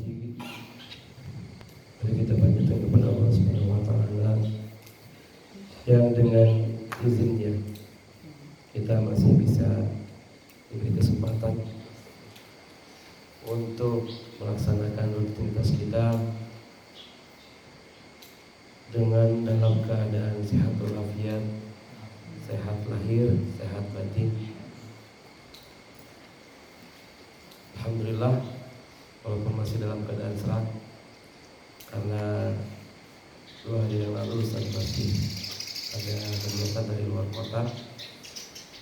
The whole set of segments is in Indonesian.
pagi. Mari kita panjatkan kepada Allah Subhanahu wa taala yang dengan izinnya kita masih bisa diberi kesempatan untuk melaksanakan rutinitas kita dengan dalam keadaan sehat walafiat, sehat lahir, sehat batin. Alhamdulillah, walaupun masih dalam keadaan serat, karena 2 hari yang lalu Ustaz masih ada kegiatan dari luar kota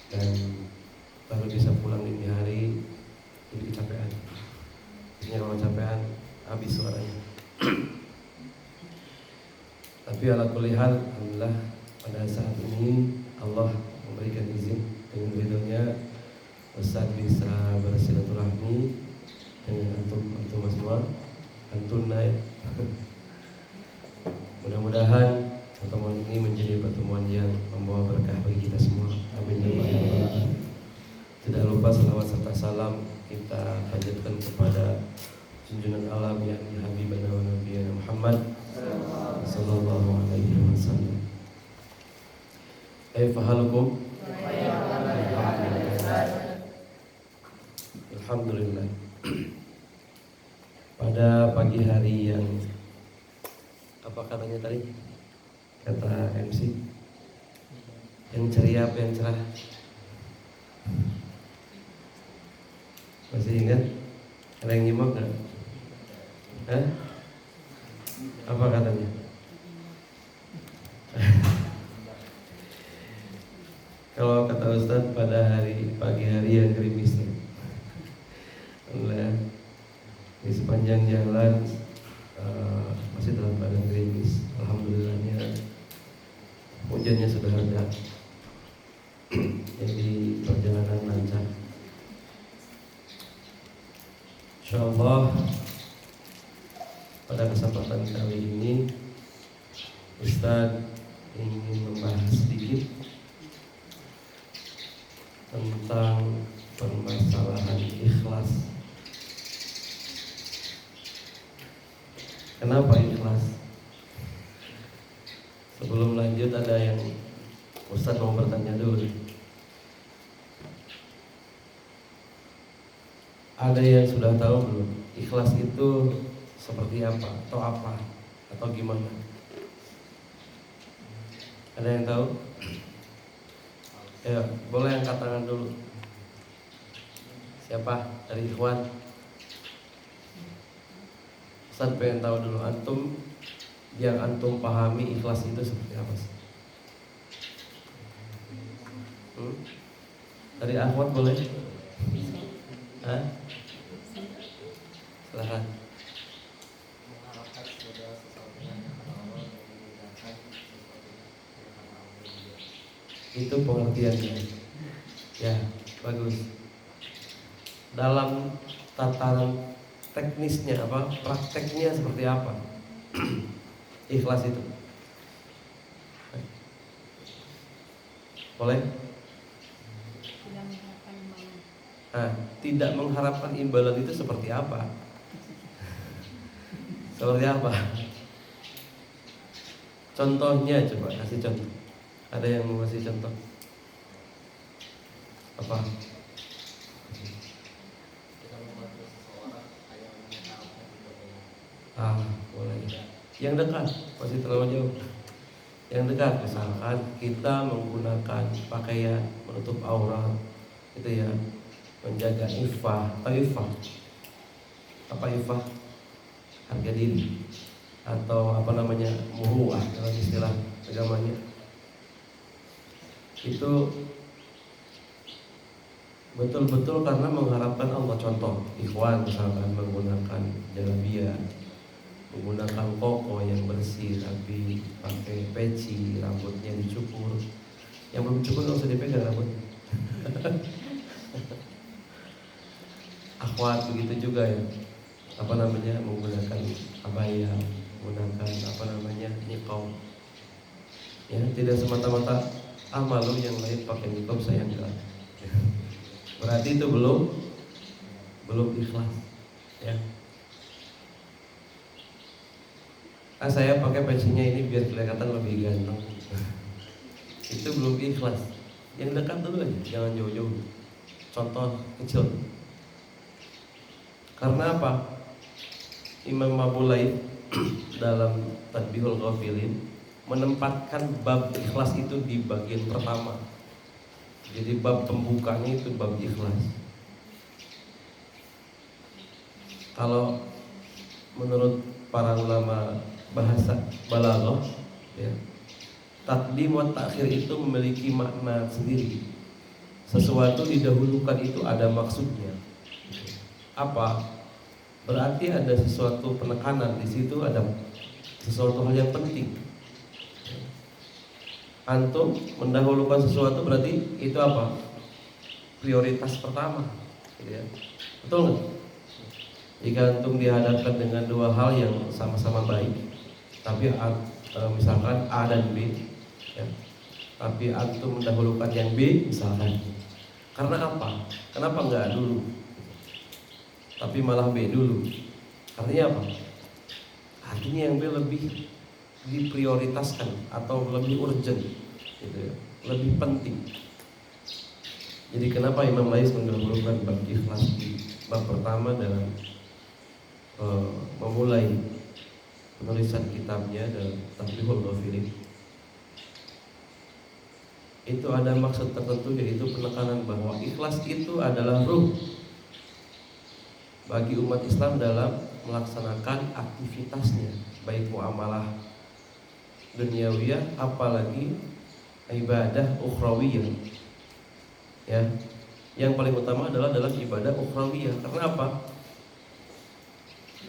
dan baru bisa pulang dini hari, jadi kecapean. Ini kalau kecapean habis suaranya. Tapi ala kulli hal, alhamdulillah pada saat ini Allah memberikan izin dengan ridhonya Ustaz bisa bersilaturahmi dengan antum semua, antum naik. Mudah-mudahan pertemuan ini menjadi pertemuan yang membawa berkah bagi kita semua. Amin ya Allah. Tidak lupa salawat serta salam kita panjatkan kepada junjungan alam yakni Habibana wa Nabiyana Muhammad sallallahu alaihi wasallam. Fahalukum. Alhamdulillah. Pada pagi hari yang apa katanya tadi? Kata MC yang ceria, apa yang cerah? Masih ingat? Ada yang nyimak gak? Hah? Apa katanya? Kalau kata Ustadz pada pagi hari yang gerimis, alhamdulillah di sepanjang jalan masih dalam keadaan gerimis. Alhamdulillahnya hujannya sudah reda, jadi perjalanan lancar. Insyaallah pada kesempatan kali ini Ustadz ingin membahas sedikit tentang permasalahan ikhlas. Kenapa ikhlas? Sebelum lanjut ada yang Ustadz mau bertanya dulu. Ada yang sudah tahu belum ikhlas itu seperti apa atau gimana? Ada yang tahu? Ya, boleh angkat tangan dulu. Siapa dari ikhwan? Ustaz pengen tahu dulu, antum yang antum pahami ikhlas itu seperti apa sih? Dari akhwat boleh? Hah? Silahkan. Itu pengertiannya. Ya, bagus. Dalam tataran teknisnya apa? Prakteknya seperti apa? Ikhlas itu. Boleh? Tidak mengharapkan imbalan itu seperti apa? Seperti apa? Contohnya coba kasih contoh. Ada yang mau kasih contoh? Apa? Boleh. Yang dekat, masih terlalu jauh. Yang dekat, misalkan kita menggunakan pakaian menutup aurat, itu ya, menjaga iffah. Apa iffah? Harga diri atau apa namanya, muruah dalam istilah agamanya. Itu betul-betul karena mengharapkan Allah. Contoh, ikhwan misalkan menggunakan jalabiyah, menggunakan koko yang bersih tapi pakai peci, rambutnya dicukur. Yang belum cukur nggak usah dipegang rambutnya. Akhwat begitu juga ya, apa namanya, menggunakan abaya, menggunakan apa namanya, niqab. Ya, tidak semata-mata malu yang lain pakai niqab saya enggak. Berarti itu belum ikhlas, ya. Saya pakai pensinya ini biar kelihatan lebih ganteng. Itu belum ikhlas. Yang dekat dulu aja, jangan jauh-jauh. Contoh kecil. Karena apa? Imam Mabulai dalam Tadbihul Ghafilin menempatkan bab ikhlas itu di bagian pertama. Jadi bab pembukanya itu bab ikhlas. Kalau menurut para ulama bahasa balaghah, ya, takdim wa ta'khir itu memiliki makna sendiri. Sesuatu didahulukan itu ada maksudnya. Apa? Berarti ada sesuatu penekanan di situ, ada sesuatu hal yang penting. Antum mendahulukan sesuatu berarti itu apa? Prioritas pertama, gitu ya. Betul nggak? Jika antum dihadapkan dengan dua hal yang sama-sama baik, tapi misalkan A dan B, ya, tapi antum mendahulukan yang B misalkan, karena apa? Kenapa enggak dulu, tapi malah B dulu? Artinya apa? Artinya yang B lebih diprioritaskan atau lebih urgent, gitu ya, lebih penting. Jadi kenapa Imam Lais mendahulukan bab ikhlas di bab pertama dalam memulai penulisan kitabnya dalam Tadbihul Ghafilin? Itu ada maksud tertentu, yaitu penekanan bahwa ikhlas itu adalah ruh bagi umat Islam dalam melaksanakan aktivitasnya, baik muamalah duniawiyah apalagi ibadah ukhrawiyah. Ya, yang paling utama adalah dalam ibadah ukhrawiyah. Karena apa?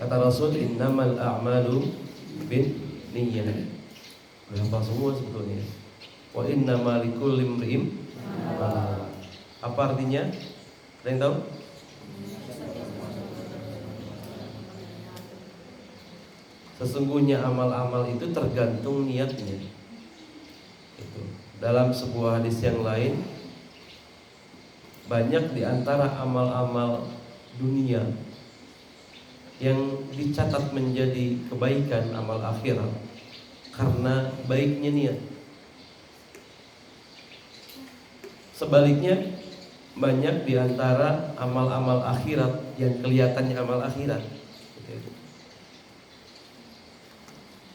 Kata Rasul, innamal a'malu bin niyyah. Berapa semua sebetulnya. Wa innamal likulli imri'in. Apa artinya? Ada yang tahu? Sesungguhnya amal-amal itu tergantung niatnya. Itu. Dalam sebuah hadis yang lain, banyak di antara amal-amal dunia yang dicatat menjadi kebaikan amal akhirat karena baiknya niat. Sebaliknya, banyak di antara amal-amal akhirat yang kelihatannya amal akhirat,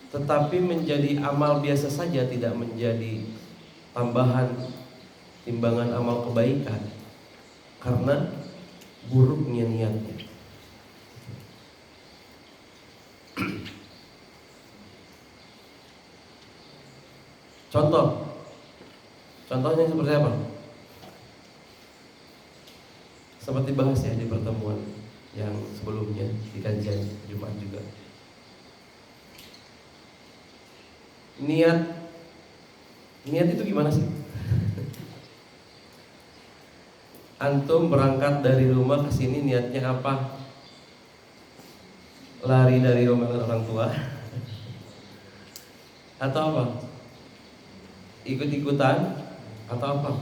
tetapi menjadi amal biasa saja, tidak menjadi tambahan timbangan amal kebaikan karena buruknya niatnya. Contohnya seperti apa? Seperti bahas ya di pertemuan yang sebelumnya di kajian Jumat juga. Niat itu gimana sih? Antum berangkat dari rumah ke sini niatnya apa? Lari dari rumah orang tua? Atau apa? Ikut-ikutan atau apa?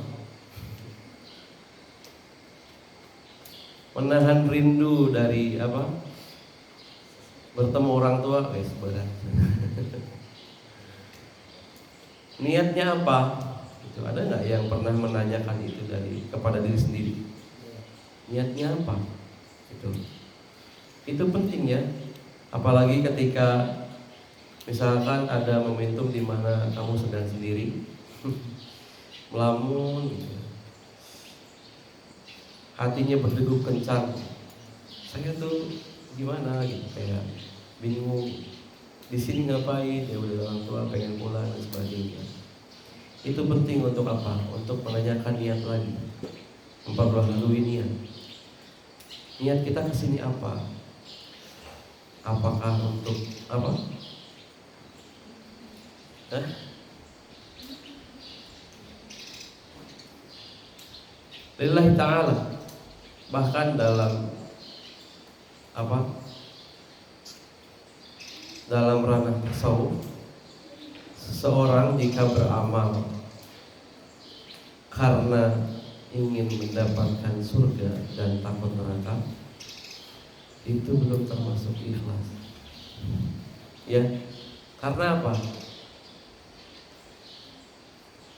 Menahan rindu dari apa? Bertemu orang tua, berat. Niatnya apa? Itu ada nggak yang pernah menanyakan itu kepada diri sendiri? Niatnya apa? Itu penting ya. Apalagi ketika misalkan ada momentum di mana kamu sedang sendiri, melamun, gitu. Hatinya berdegup kencang. Saya tuh gimana gitu, kayak bingung. Di sini ngapain? Ya udah orang tua pengen pulang dan sebagainya. Itu penting untuk apa? Untuk menanyakan niat lagi. Memperbaharui niat. Niat kita kesini apa? Apakah untuk apa? Lillahi ta'ala. Bahkan dalam apa? Dalam ranah tasawuf, seseorang jika beramal karena ingin mendapatkan surga dan takut neraka, itu belum termasuk ikhlas. Ya, Karena apa?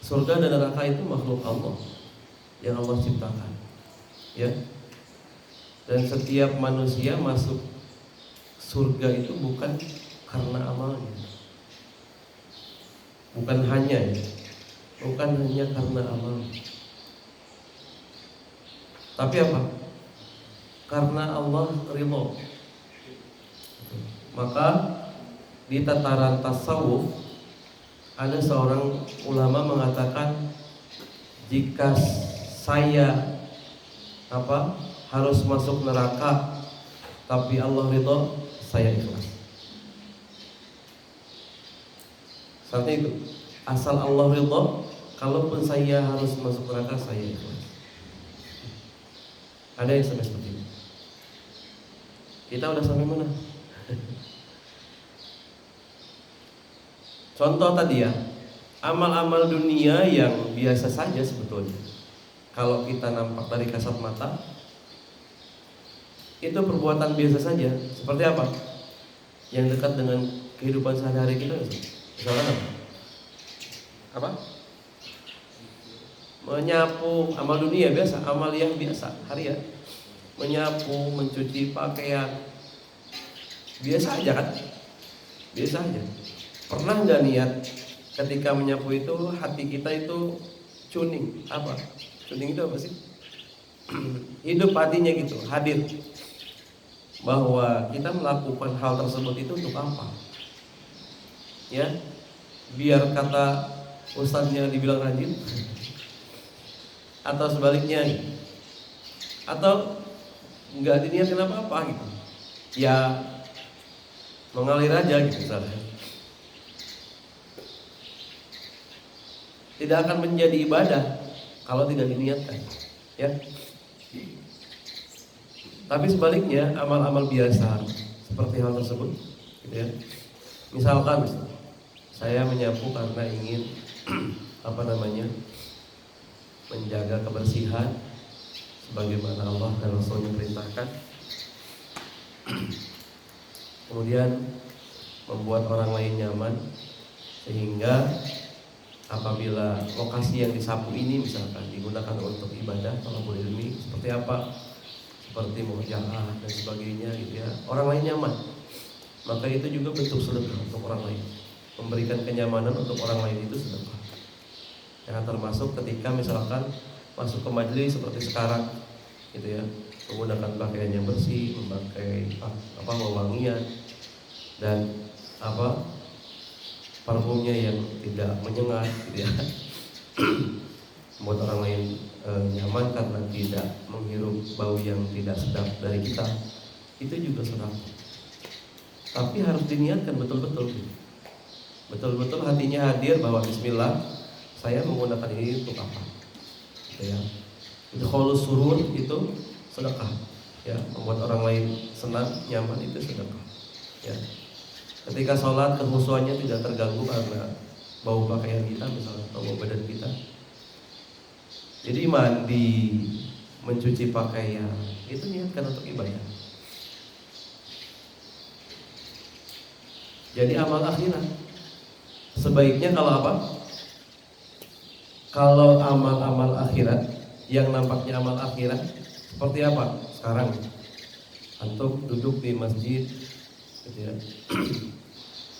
Surga dan neraka itu makhluk Allah yang Allah ciptakan, ya. Dan setiap manusia masuk surga itu bukan karena amalnya, bukan hanya karena amalnya, tapi apa? Karena Allah ridho. Maka di tataran tasawuf ada seorang ulama mengatakan, jika saya harus masuk neraka tapi Allah ridho, saya ikhlas. Artinya itu, asal Allah ridho, kalaupun saya harus masuk neraka, saya ikhlas. Ada yang sampai seperti ini. Kita udah sampai mana? Contoh tadi ya, amal-amal dunia yang biasa saja sebetulnya, kalau kita nampak dari kasat mata, itu perbuatan biasa saja. Seperti apa? Yang dekat dengan kehidupan sehari-hari kita. Misalnya apa? Menyapu, amal dunia biasa, amal yang biasa harian. Menyapu, mencuci pakaian, biasa aja kan? Biasa aja. Pernah nggak niat ketika menyapu itu hati kita itu cuning? Apa? Cuning itu apa sih? Hidup hatinya gitu, hadir, bahwa kita melakukan hal tersebut itu untuk apa? Ya, biar kata ustadznya dibilang rajin, atau sebaliknya, atau nggak diniatkan apa-apa gitu? Ya mengalir aja gitu misalnya. Tidak akan menjadi ibadah kalau tidak diniatkan, ya. Tapi sebaliknya, amal-amal biasa seperti hal tersebut, gitu ya. Misalkan saya menyapu karena ingin menjaga kebersihan sebagaimana Allah dan Rasulnya perintahkan. Kemudian membuat orang lain nyaman, sehingga apabila lokasi yang disapu ini misalkan digunakan untuk ibadah thalabul ilmi, seperti apa? Seperti mujalah dan sebagainya gitu ya. Orang lain nyaman. Maka itu juga bentuk sedekah untuk orang lain. Memberikan kenyamanan untuk orang lain itu sedekah. Yang termasuk ketika misalkan masuk ke majelis seperti sekarang gitu ya, menggunakan pakaian yang bersih, memakai wewangian dan parfumnya yang tidak menyengat gitu ya. Membuat orang lain nyaman karena tidak menghirup bau yang tidak sedap dari kita, itu juga sedekah. Tapi harus diniatkan betul-betul, betul-betul hatinya hadir bahwa bismillah, saya menggunakan ini untuk apa, gitu ya. Itu khalus surur, itu sedekah, ya. Membuat orang lain senang, nyaman, itu sedekah, ya. Ketika sholat kekhusyuannya tidak terganggu karena bau pakaian kita misalnya atau bau badan kita. Jadi mandi, mencuci pakaian, itu niatkan untuk ibadah. Jadi amal akhirat. Sebaiknya kalau apa? Kalau amal-amal akhirat yang nampaknya amal akhirat seperti apa? Sekarang antum duduk di masjid gitu ya,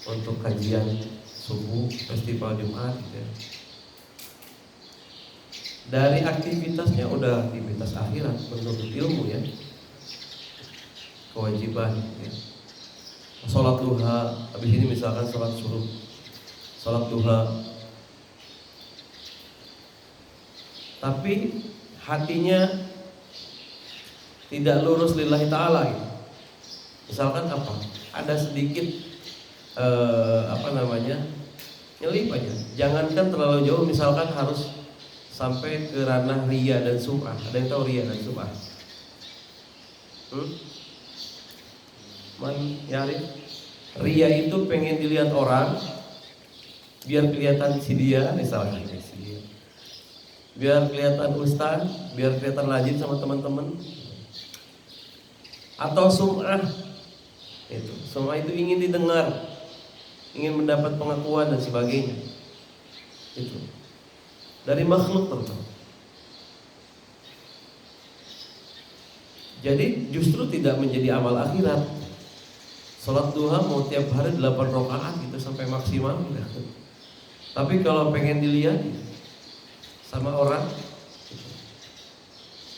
untuk kajian subuh, festival Jumat gitu ya. Dari aktivitasnya udah aktivitas akhirat, menuntut ilmu ya, kewajiban ya. Sholat duha, habis ini misalkan sholat subuh, sholat duha, tapi hatinya tidak lurus lillahi ta'ala gitu. Misalkan apa? Ada sedikit nyelip aja. Jangankan terlalu jauh, misalkan harus sampai ke ranah riya dan sum'ah. Ada yang tahu riya dan sum'ah? Riya itu pengen dilihat orang, biar kelihatan si dia, misalnya si dia, biar kelihatan ustaz, biar kelihatan rajin sama teman-teman. Atau sum'ah, itu sum'ah itu ingin didengar, ingin mendapat pengakuan dan sebagainya. Itu dari makhluk tertentu. Jadi justru tidak menjadi amal akhirat. Salat duha mau tiap hari 8 rakaat gitu sampai maksimal gitu. Tapi kalau pengen dilihat sama orang,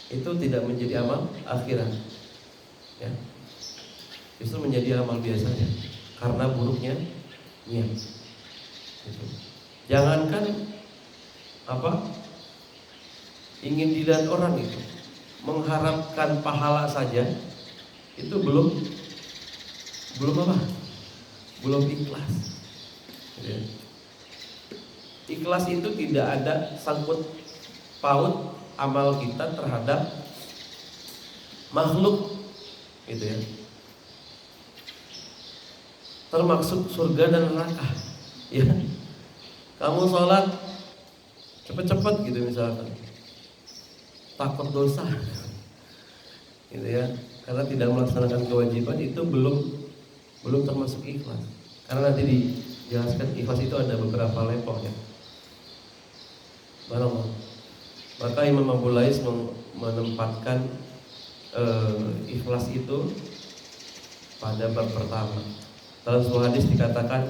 itu tidak menjadi amal akhirat, ya. Justru menjadi amal biasanya karena buruknya niat. Gitu. Jangankan ingin dilihat orang itu, mengharapkan pahala saja itu belum ikhlas. Gitu ya. Ikhlas itu tidak ada sangkut paut amal kita terhadap makhluk, gitu ya. Termasuk surga dan neraka, ya. Kamu sholat cepet-cepet gitu misalkan, takut dosa, gitu ya, karena tidak melaksanakan kewajiban, itu belum termasuk ikhlas. Karena nanti dijelaskan ikhlas itu ada beberapa level, ya. Maka Imam Abu Lais menempatkan ikhlas itu pada bab pertama. Dalam sebuah hadis dikatakan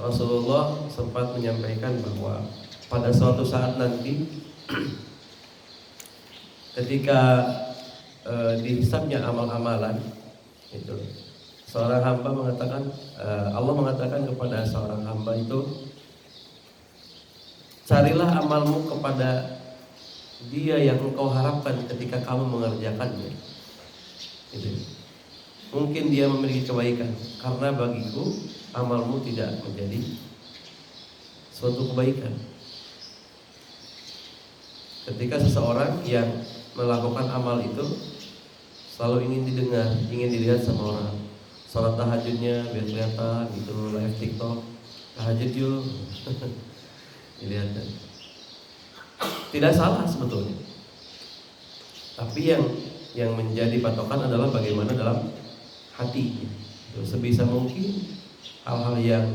Rasulullah sempat menyampaikan bahwa pada suatu saat nanti ketika dihisabnya amal-amalan itu, seorang hamba mengatakan, Allah mengatakan kepada seorang hamba itu, carilah amalmu kepada dia yang engkau harapkan ketika kamu mengerjakannya. Gitu. Mungkin dia memiliki kebaikan, karena bagiku amalmu tidak menjadi suatu kebaikan. Ketika seseorang yang melakukan amal itu selalu ingin didengar, ingin dilihat sama orang. Salat tahajudnya biar kelihatan gitu, live TikTok, tahajud yuk. Dilihat. Tidak salah sebetulnya. Tapi yang menjadi patokan adalah bagaimana dalam hati. Sebisa mungkin hal-hal yang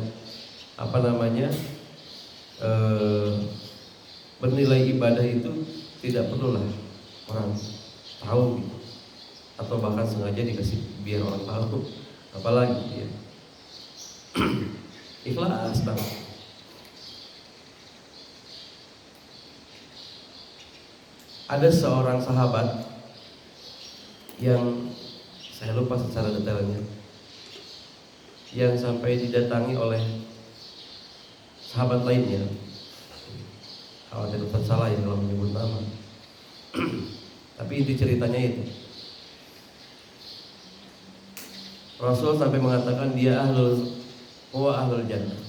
bernilai ibadah itu tidak perlulah orang tahu gitu. Atau bahkan sengaja dikasih biar orang tahu, apalagi ya. Ikhlas banget. Ada seorang sahabat yang saya lupa secara detailnya, yang sampai didatangi oleh sahabat lainnya. Khawatir Ustaz salah ya kalau menyebut nama. Tapi inti ceritanya itu, Rasul sampai mengatakan dia ahlul jannah.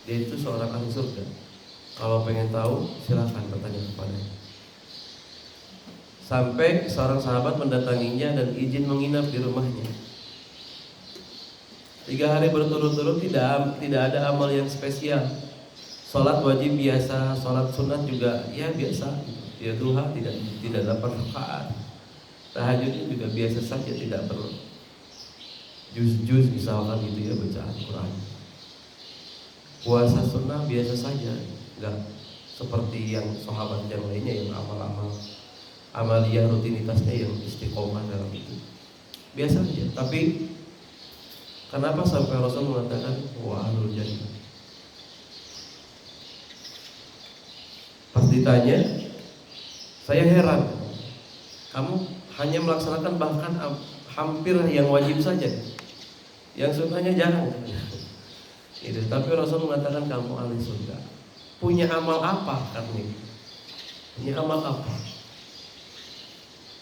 Dia itu seorang ahli surga. Kalau pengen tahu silakan bertanya kepadanya. Sampai seorang sahabat mendatanginya dan izin menginap di rumahnya. 3 hari berturut-turut tidak ada amal yang spesial. Sholat wajib biasa, sholat sunat juga ya biasa. Ya duha tidak dapat rakaat. Tahajudnya juga biasa saja, tidak perlu juz-juz misalkan gitu ya, bacaan Quran. Puasa sunnah biasa saja, enggak seperti yang sahabat yang lainnya yang amaliyah rutinitasnya yang istiqomah dalam itu. Biasa aja. Tapi kenapa sampai Rasul mengatakan wa ahlul jannah? Pas ditanya, saya heran. Kamu hanya melaksanakan bahkan hampir yang wajib saja, yang sunnahnya jarang. Gitu. Tapi Rasul mengatakan kamu ahli surga. Punya amal apa kamu? Punya amal apa?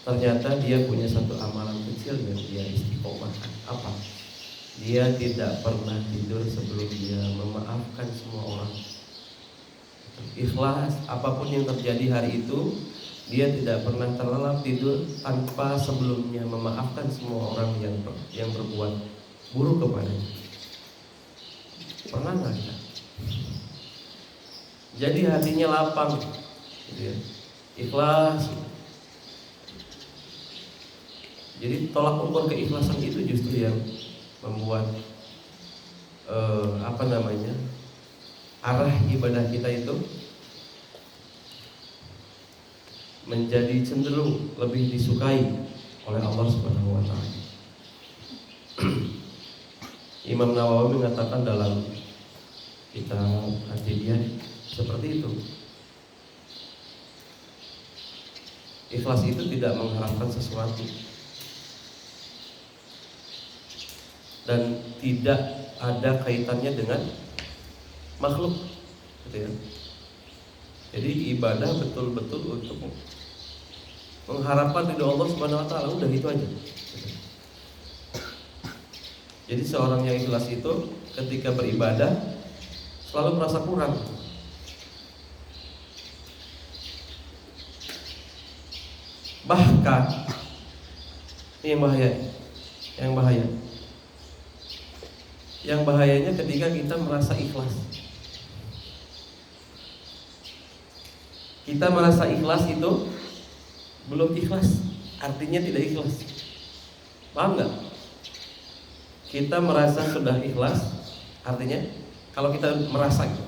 Ternyata dia punya satu amalan kecil yang dia istiqomahkan. Apa? Dia tidak pernah tidur sebelum dia memaafkan semua orang. Ikhlas, apapun yang terjadi hari itu, dia tidak pernah terlelap tidur tanpa sebelumnya memaafkan semua orang yang berbuat buruk kepadanya. Pernah nggak kita? Jadi hatinya lapang, gitu ya. Ikhlas. Jadi tolak ukur keikhlasan itu justru yang membuat apa namanya, arah ibadah kita itu menjadi cenderung lebih disukai oleh Allah Subhanahu wa taala. Imam Nawawi mengatakan dalam kitab At-Tibyaan seperti itu. Ikhlas itu tidak mengharapkan sesuatu dan tidak ada kaitannya dengan makhluk, gitu ya. Jadi ibadah betul-betul untuk mengharapkan ridho Allah Subhanahu wa taala, udah itu aja. Jadi seorang yang ikhlas itu ketika beribadah selalu merasa kurang. Bahkan ini yang bahaya. Yang bahayanya ketika kita merasa ikhlas. Kita merasa ikhlas itu belum ikhlas, artinya tidak ikhlas. Paham nggak? Kita merasa sudah ikhlas, artinya kalau kita merasa gitu,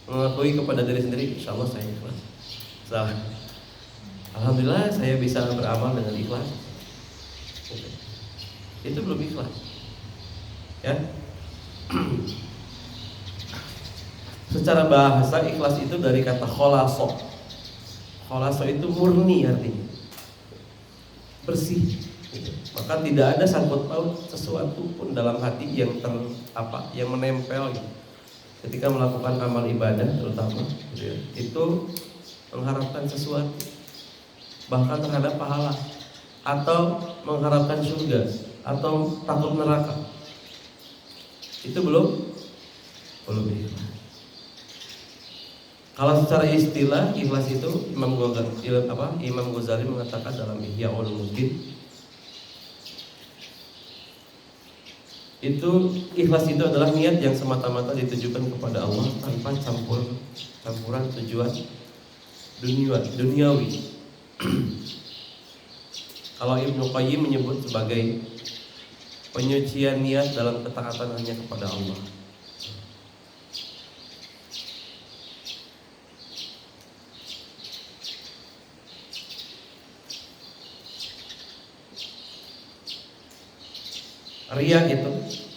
mengakui kepada diri sendiri, insya Allah saya ikhlas. Salah. Alhamdulillah saya bisa beramal dengan ikhlas. Itu belum ikhlas, ya. Secara bahasa ikhlas itu dari kata kholaso. Kholaso itu murni artinya, bersih. Maka tidak ada sangkut paut sesuatu pun dalam hati yang yang menempel gitu. Ketika melakukan amal ibadah terutama gitu ya, itu mengharapkan sesuatu, bahkan terhadap pahala atau mengharapkan surga atau takut neraka, itu belum ikhlas. Kalau secara istilah ikhlas itu Imam Ghazali mengatakan dalam Ihya Ulumuddin, itu ikhlas itu adalah niat yang semata-mata ditujukan kepada Allah tanpa campuran tujuan duniawi. Kalau Ibnu Qayyim menyebut sebagai penyucian niat dalam ketaatan hanya kepada Allah. Riya itu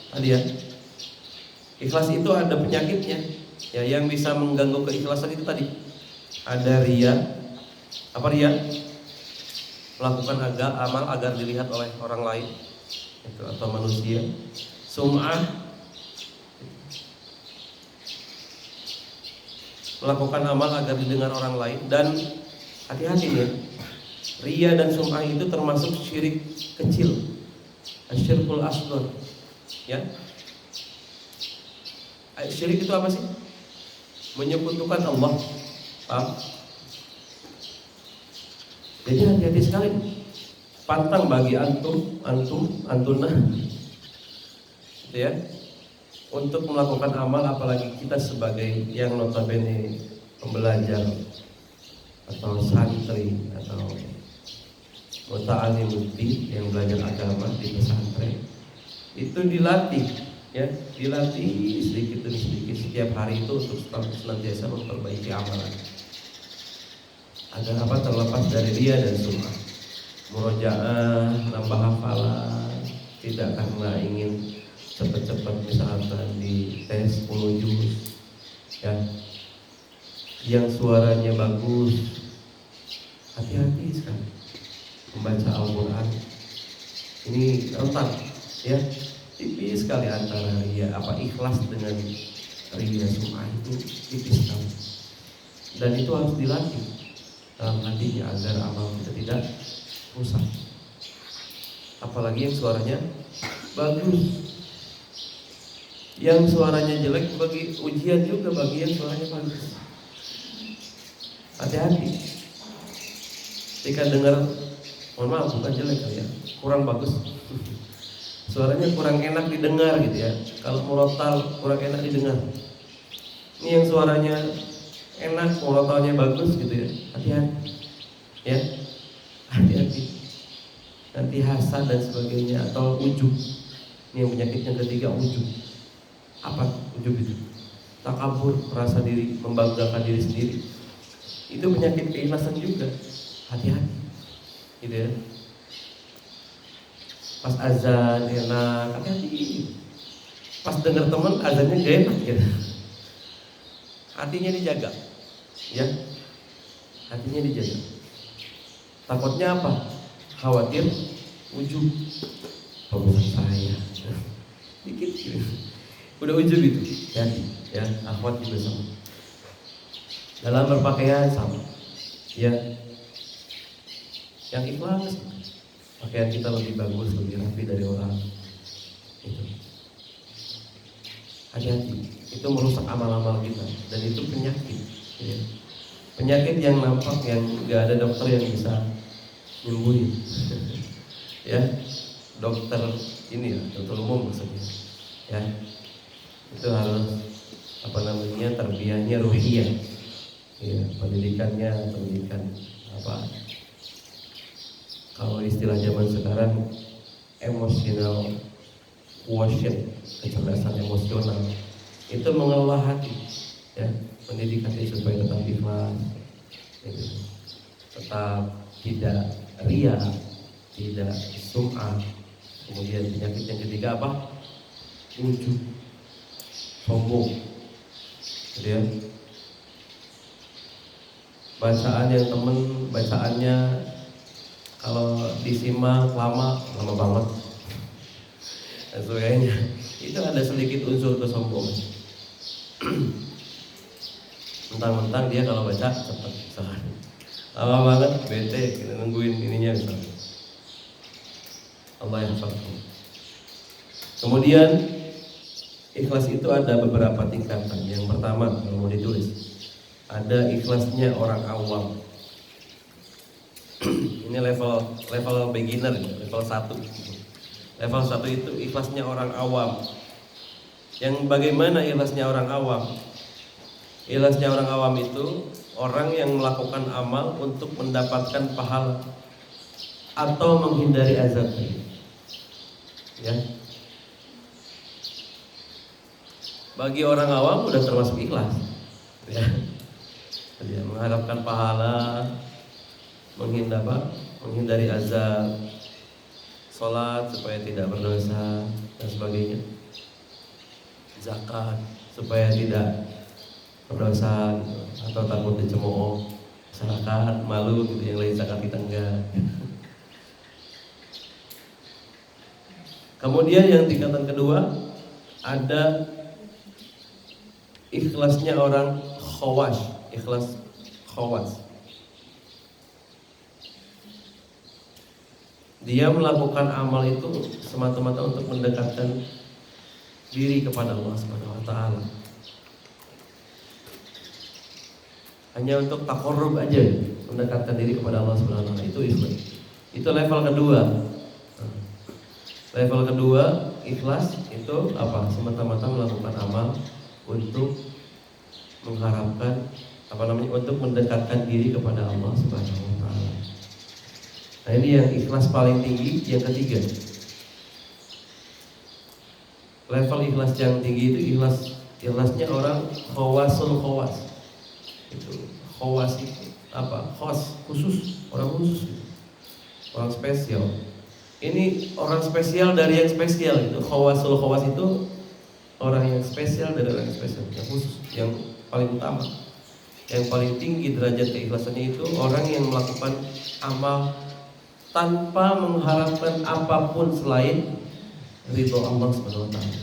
tadi ya. Ikhlas itu ada penyakitnya. Ya, yang bisa mengganggu keikhlasan itu tadi. Ada riya. Apa riya? Melakukan amal agar dilihat oleh orang lain, itu atau manusia. Sum'ah, melakukan amal agar didengar orang lain. Dan hati-hati ya, riya dan sum'ah itu termasuk syirik kecil, asyirkul asghar. Ya, syirik itu apa sih? Menyekutukan Allah. Paham? Jadi hati-hati sekali. Pantang bagi antunah, gitu ya, untuk melakukan amal, apalagi kita sebagai yang notabene pembelajar atau santri atau muta'allim mudi yang belajar agama di pesantren, itu dilatih sedikit demi sedikit setiap hari itu untuk senantiasa memperbaiki amalan agar terlepas dari riya dan sum'ah. Murojaah, nambah hafalan, tidak karena ingin cepat-cepat misalkan di tes 10 juz ya, yang suaranya bagus. Hati-hati sekali membaca Al-Quran. Ini rentan ya, tipis sekali antara riya ikhlas dengan riya sum'ah, itu tipis sekali. Dan itu harus dilatih dalam hatinya agar amal kita tidak rusak. Apalagi yang suaranya bagus. Yang suaranya jelek bagi ujian juga bagi yang suaranya bagus. Hati-hati. Ketika dengar, mohon maaf bukan jelek kali ya, kurang bagus. Suaranya kurang enak didengar gitu ya. Kalau murotal kurang enak didengar. Ini yang suaranya enak, murotalnya bagus gitu ya. Hati-hati. Ya. Hati-hati. Nanti hasad dan sebagainya atau ujub. Ini yang penyakit yang ketiga, ujub. Apa ujub itu? Takabur, merasa diri, membanggakan diri sendiri. Itu penyakit keikhlasan juga. Hati-hati, gitu ya. Pas azan enak, hati-hati. Pas dengar teman azannya gak enak, gitu. Hatinya dijaga, ya. Hatinya dijaga. Takutnya apa? Khawatir ujub. Pembunuh saya. Dikit gitu. Udah ujub itu, ya, akhwat juga sama. Dalam berpakaian sama, ya. Yang ikhlas, pakaian kita lebih bagus, lebih rapi dari orang. Itu. Hati-hati, itu merusak amal-amal kita dan itu penyakit. Ya. Penyakit yang nampak yang nggak ada dokter yang bisa nyembuhin. Ya, dokter ini ya, dokter umum maksudnya. Ya. Itu harus tarbiyahnya ruhiyah, ya, pendidikan apa, kalau istilah zaman sekarang emotional quotient, kecerdasan emosional, itu mengelola hati, ya, mendidik hati supaya tetap ikhlas, gitu. Tetap tidak ria, tidak sum'ah. Kemudian penyakit yang ketiga apa? Ujub, sombong, gitu ya. Bacaan yang bacaannya kalau disimak lama banget dan sebagainya, itu ada sedikit unsur kesombongan. Mentang-mentang dia kalau baca cepat, misalkan lama banget, bete, kita nungguin ininya misalnya. Allah yang hafal. Kemudian ikhlas itu ada beberapa tingkatan. Yang pertama, kalau mau ditulis, ada ikhlasnya orang awam. Ini level beginner, level 1. Level 1 itu ikhlasnya orang awam. Yang bagaimana ikhlasnya orang awam? Ikhlasnya orang awam itu orang yang melakukan amal untuk mendapatkan pahala atau menghindari azab. Ya. Bagi orang awam udah termasuk ikhlas, ya. Dia mengharapkan pahala, menghindari azab, sholat supaya tidak berdosa dan sebagainya, zakat supaya tidak berdosa gitu, atau takut dicemooh masyarakat, malu gitu, yang lain zakat kita enggak. Kemudian yang tingkatan kedua ada ikhlasnya orang khawas, ikhlas khawas. Dia melakukan amal itu semata-mata untuk mendekatkan diri kepada Allah Subhanahu wa taala. Hanya untuk taqarrub aja, mendekatkan diri kepada Allah Subhanahu wa taala, itu ikhlas. Itu level kedua. Level kedua ikhlas itu apa? Semata-mata melakukan amal untuk mengharapkan untuk mendekatkan diri kepada Allah Subhanahu wa taala. Nah, ini yang ikhlas paling tinggi, yang ketiga. Level ikhlas yang tinggi itu ikhlasnya orang khawasul khawas. Itu khawas itu apa? Khas, khusus, orang khusus. Orang spesial. Ini orang spesial dari yang spesial itu. Khawasul khawas itu orang yang spesial dari orang yang spesial, yang khusus, yang paling utama. Yang paling tinggi derajat keikhlasannya itu orang yang melakukan amal tanpa mengharapkan apapun selain ridho Allah Subhanahu wa taala.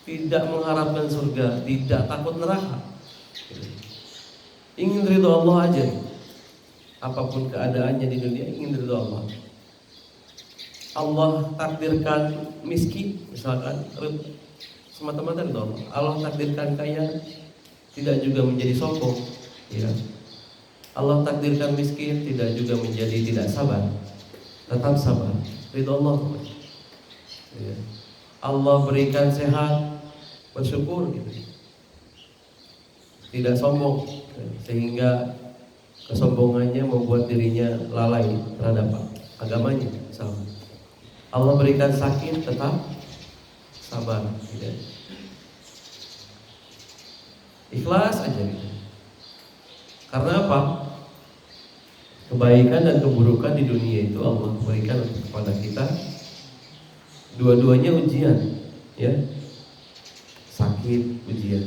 Tidak mengharapkan surga, tidak takut neraka. Ingin ridho Allah aja. Apapun keadaannya di dunia, ingin ridho Allah. Allah takdirkan miskin, misalkan, semata-mata ridho Allah. Allah takdirkan kaya, tidak juga menjadi sombong, ya. Allah takdirkan miskin, tidak juga menjadi tidak sabar, tetap sabar, ridho Allah, ya. Allah berikan sehat, bersyukur, gitu. Tidak sombong, sehingga kesombongannya membuat dirinya lalai terhadap agamanya, misalnya. Allah berikan sakit, tetap sabar gitu. Ikhlas aja gitu. Karena apa? Kebaikan dan keburukan di dunia itu Allah berikan kepada kita. Dua-duanya ujian, ya. Sakit ujian,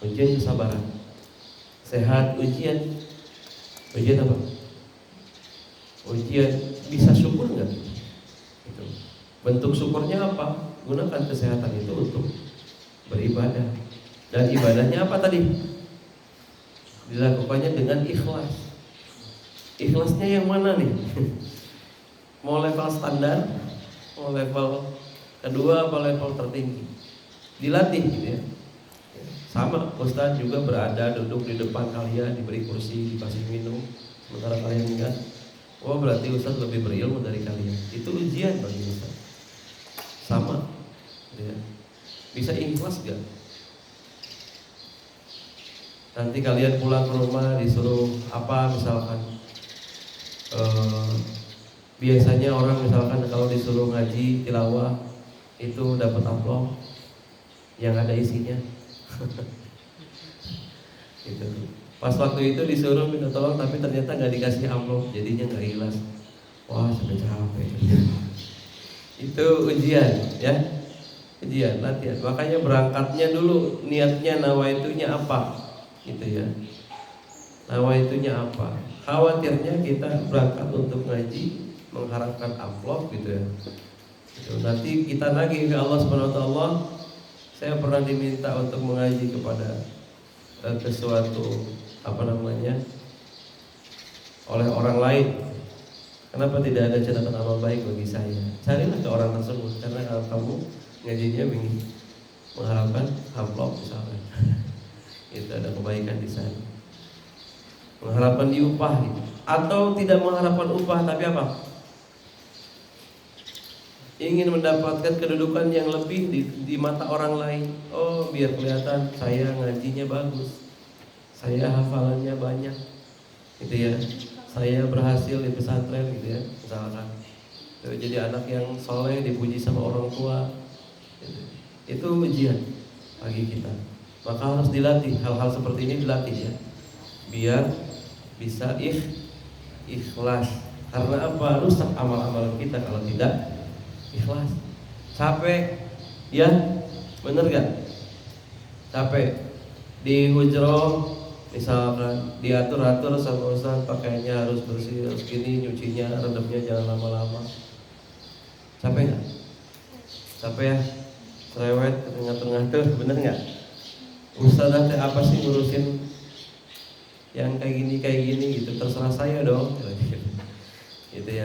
ujian kesabaran. Sehat ujian, ujian apa? Ujian bisa syukur nggak? Itu. Bentuk syukurnya apa? Gunakan kesehatan itu untuk beribadah. Dan ibadahnya apa tadi? Dilakukannya dengan ikhlas. Ikhlasnya yang mana nih? Mau level standar, mau level kedua, apa level tertinggi? Dilatih gitu ya. Sama, Ustaz juga berada duduk di depan kalian, diberi kursi, dikasih minum, sementara kalian ingat, oh berarti Ustaz lebih berilmu dari kalian. Itu ujian bagi Ustaz. Sama, ya. Bisa ikhlas gak? Nanti kalian pulang ke rumah disuruh apa misalkan? Biasanya orang misalkan kalau disuruh ngaji tilawah itu dapat amplop yang ada isinya. Gitu. Pas waktu itu disuruh minta tolong tapi ternyata nggak dikasih amplop, jadinya nggak ikhlas. Wah sampai capek. Itu ujian, ya. Ujian, latihan. Makanya berangkatnya dulu niatnya nawaitunya apa, gitu ya. Nawaitunya apa? Khawatirnya kita berangkat untuk ngaji mengharapkan amplop gitu ya. Gitu. Nanti kita nagih ke Allah Subhanahu wa taala, saya pernah diminta untuk mengaji kepada ke suatu oleh orang lain. Kenapa tidak ada catatan amal baik bagi saya? Carilah ke orang tersebut karena kalau kamu ngajinya ingin mengharapkan amplop misalnya. Itu ada kebaikan di sana. Mengharapkan diupah gitu. Atau tidak mengharapkan upah tapi apa? Ingin mendapatkan kedudukan yang lebih di mata orang lain. Oh biar kelihatan saya ngajinya bagus, saya hafalannya banyak, gitu ya. Saya berhasil di pesantren gitu ya, misalkan. Jadi anak yang soleh dipuji sama orang tua gitu. Itu ujian bagi kita. Maka harus dilatih, hal-hal seperti ini dilatih ya, biar bisa ikhlas. Karena apa? Rusak amal-amal kita kalau tidak ikhlas. Capek, ya, bener gak? Capek di hujroh, misalkan diatur-atur sama Ustaz, pakaiannya harus bersih, harus gini, nyucinya, rendamnya jangan lama-lama. Capek gak? Capek ya? Cerewet, ngatur-ngatur, bener gak? Ustaz apa sih ngurusin yang kayak gini gitu, terserah saya dong gitu.